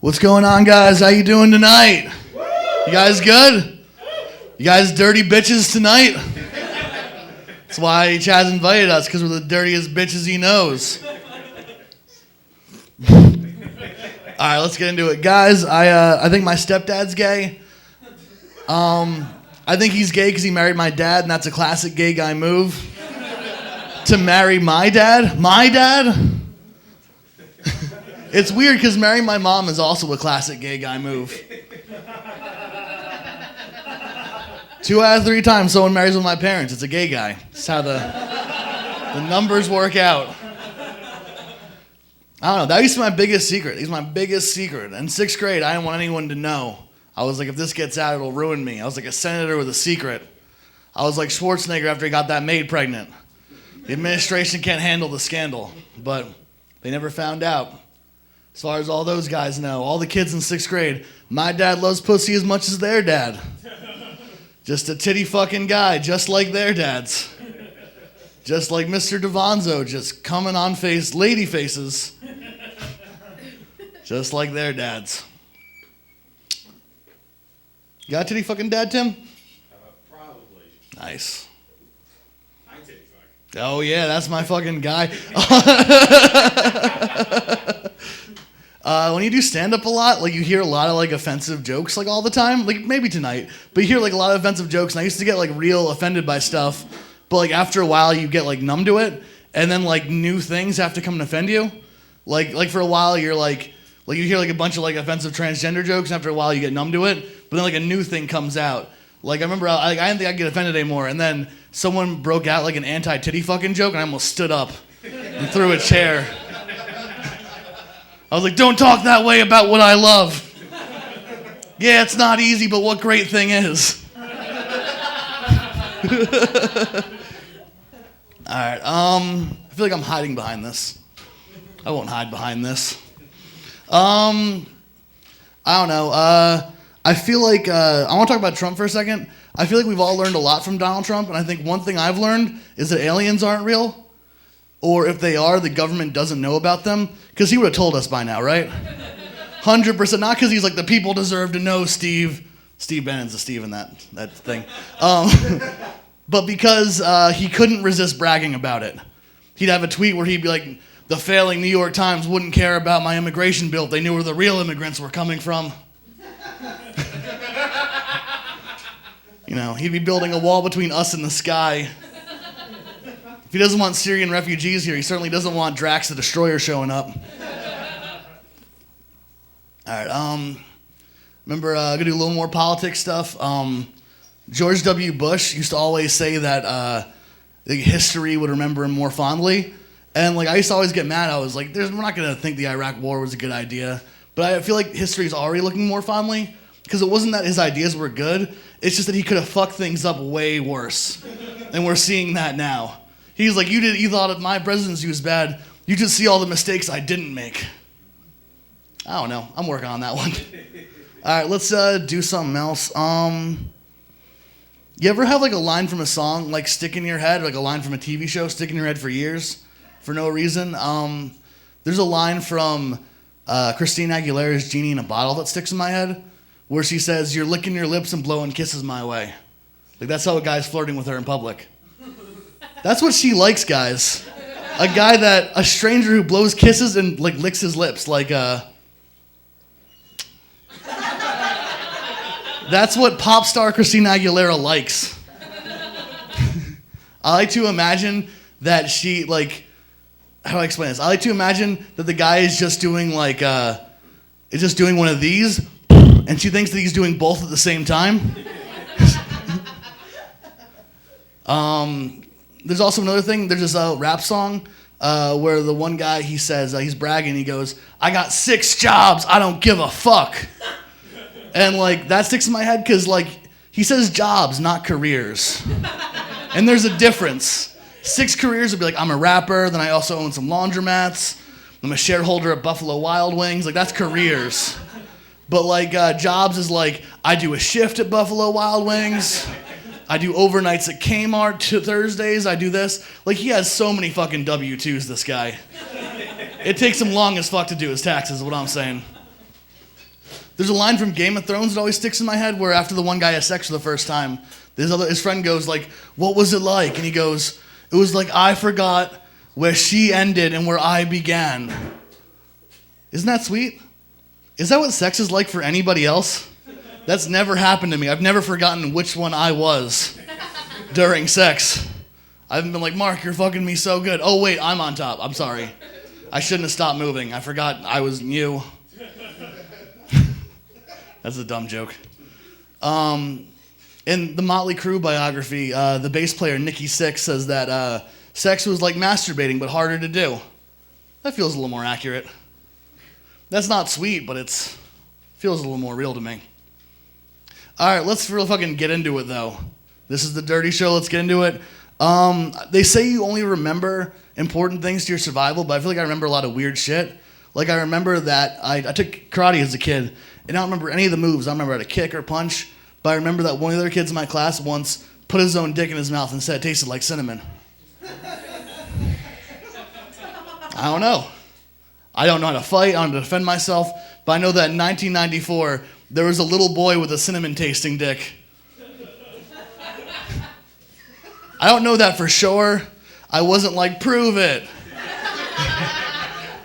What's going on, guys? How you doing tonight? You guys good? You guys dirty bitches tonight? That's why Chaz invited us, because we're the dirtiest bitches he knows. All right, let's get into it. Guys, I think my stepdad's gay. I think he's gay because he married my dad, and that's a classic gay guy move. To marry my dad? My dad? It's weird because marrying my mom is also a classic gay guy move. 2 out of 3 times someone marries with my parents, it's a gay guy. That's how the numbers work out. I don't know, that used to be my biggest secret. He's my biggest secret. In 6th grade, I didn't want anyone to know. I was like, if this gets out, it'll ruin me. I was like a senator with a secret. I was like Schwarzenegger after he got that maid pregnant. The administration can't handle the scandal, but they never found out. As far as all those guys know, all the kids in 6th grade, my dad loves pussy as much as their dad. Just a titty fucking guy, just like their dads. Just like Mr. Devanzo, just coming on lady faces. Just like their dads. You got a titty fucking dad, Tim? Probably. Nice. I titty fuck. Oh yeah, that's my fucking guy. When you do stand-up a lot, like you hear a lot of like offensive jokes like all the time, like maybe tonight, but you hear like a lot of offensive jokes, and I used to get like real offended by stuff, but like after a while you get like numb to it, and then like new things have to come and offend you. Like for a while you're like you hear like a bunch of like offensive transgender jokes, and after a while you get numb to it, but then like a new thing comes out. Like I remember I didn't think I'd get offended anymore, and then someone broke out like an anti-titty fucking joke, and I almost stood up and threw a chair. I was like, don't talk that way about what I love. Yeah, it's not easy, but what great thing is. All right, I feel like I'm hiding behind this. I won't hide behind this. I don't know. I feel like, I want to talk about Trump for a second. I feel like we've all learned a lot from Donald Trump, and I think one thing I've learned is that aliens aren't real. Or if they are, the government doesn't know about them. Because he would have told us by now, right? 100%. Not because he's like, the people deserve to know, Steve. Steve Bannon's a Steve in that thing. But because he couldn't resist bragging about it. He'd have a tweet where he'd be like, the failing New York Times wouldn't care about my immigration bill if they knew where the real immigrants were coming from. You know, he'd be building a wall between us and the sky. If he doesn't want Syrian refugees here, he certainly doesn't want Drax the Destroyer showing up. All right, remember, gonna do a little more politics stuff. George W. Bush used to always say that history would remember him more fondly. And like I used to always get mad. I was like, we're not gonna think the Iraq War was a good idea. But I feel like history is already looking more fondly. Because it wasn't that his ideas were good, it's just that he could have fucked things up way worse. And we're seeing that now. He's like, you thought of my presidency was bad. You just see all the mistakes I didn't make. I don't know. I'm working on that one. All right, let's do something else. You ever have like a line from a song like stick in your head, like a line from a TV show stick in your head for years for no reason? There's a line from Christina Aguilera's Genie in a Bottle that sticks in my head where she says, you're licking your lips and blowing kisses my way. Like that's how a guy's flirting with her in public. That's what she likes, guys. A stranger who blows kisses and like licks his lips, like that's what pop star Christina Aguilera likes. I like to imagine that she like, how do I explain this? I like to imagine that the guy is just doing like is just doing one of these, and she thinks that he's doing both at the same time. There's also another thing. There's this rap song where the one guy, he says, he's bragging, he goes, I got 6 jobs, I don't give a fuck. And like, that sticks in my head because like, he says jobs, not careers. And there's a difference. 6 careers would be like, I'm a rapper, then I also own some laundromats, I'm a shareholder at Buffalo Wild Wings, like that's careers. But like, jobs is like, I do a shift at Buffalo Wild Wings, I do overnights at Kmart Thursdays. I do this. Like, he has so many fucking W-2s, this guy. It takes him long as fuck to do his taxes, is what I'm saying. There's a line from Game of Thrones that always sticks in my head where after the one guy has sex for the first time, his friend goes like, "What was it like?" And he goes, "It was like I forgot where she ended and where I began." Isn't that sweet? Is that what sex is like for anybody else? That's never happened to me. I've never forgotten which one I was during sex. I haven't been like, "Mark, you're fucking me so good. Oh wait, I'm on top. I'm sorry. I shouldn't have stopped moving. I forgot I was you." That's a dumb joke. In the Motley Crue biography, the bass player Nikki Sixx says that sex was like masturbating, but harder to do. That feels a little more accurate. That's not sweet, but it feels a little more real to me. All right, let's real fucking get into it, though. This is the Dirty Show. Let's get into it. They say you only remember important things to your survival, but I feel like I remember a lot of weird shit. Like I remember that I took karate as a kid, and I don't remember any of the moves. I don't remember how to kick or punch, but I remember that one of the other kids in my class once put his own dick in his mouth and said it tasted like cinnamon. I don't know. I don't know how to fight. I don't know how to defend myself, but I know that in 1994, there was a little boy with a cinnamon tasting dick. I don't know that for sure. I wasn't like, "Prove it."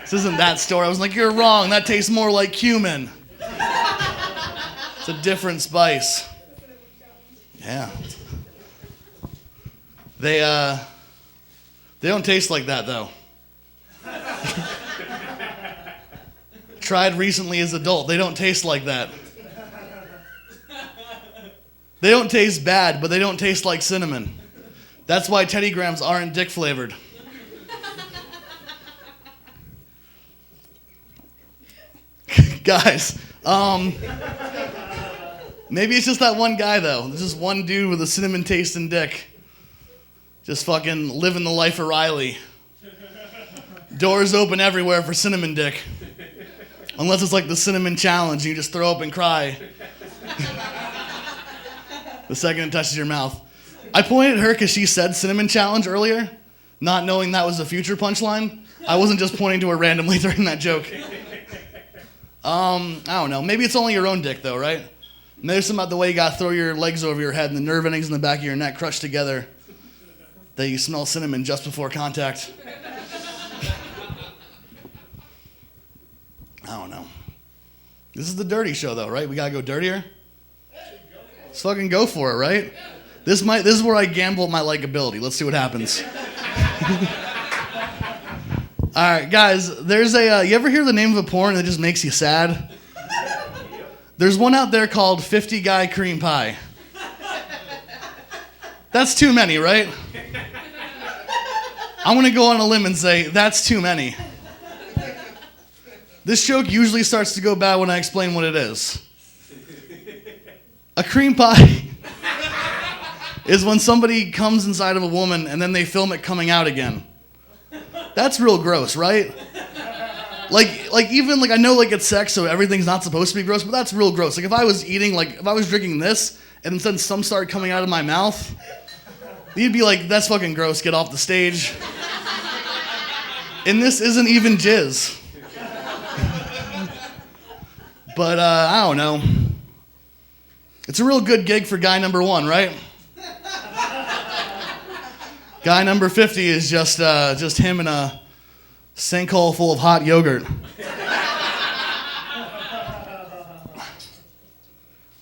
This isn't that story. I was like, "You're wrong. That tastes more like cumin." It's a different spice. Yeah. They don't taste like that though. Tried recently as adult. They don't taste like that. They don't taste bad, but they don't taste like cinnamon. That's why Teddy Grahams aren't dick flavored. Guys, maybe it's just that one guy though. There's just one dude with a cinnamon tasting dick. Just fucking living the life of Riley. Doors open everywhere for cinnamon dick. Unless it's like the cinnamon challenge and you just throw up and cry the second it touches your mouth. I pointed at her because she said cinnamon challenge earlier, not knowing that was a future punchline. I wasn't just pointing to her randomly during that joke. I don't know. Maybe it's only your own dick though, right? Maybe there's something about the way you gotta throw your legs over your head and the nerve endings in the back of your neck crushed together that you smell cinnamon just before contact. I don't know. This is the Dirty Show though, right? We gotta go dirtier? Let's fucking go for it, right? This is where I gamble my likability. Let's see what happens. All right, guys, there's you ever hear the name of a porn that just makes you sad? There's one out there called 50 Guy Cream Pie. That's too many, right? I'm gonna go on a limb and say that's too many. This joke usually starts to go bad when I explain what it is. A cream pie is when somebody comes inside of a woman and then they film it coming out again. That's real gross, right? Like even like I know like it's sex, so everything's not supposed to be gross, but that's real gross. Like if I was drinking this and then some started coming out of my mouth, you'd be like, "That's fucking gross. Get off the stage." And this isn't even jizz. But I don't know. It's a real good gig for guy number 1, right? Guy number 50 is just him in a sinkhole full of hot yogurt.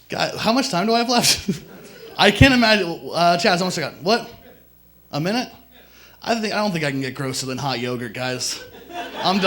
God, how much time do I have left? I can't imagine. Chaz, how much I got? What? A minute? I don't think I can get grosser than hot yogurt, guys. I'm done.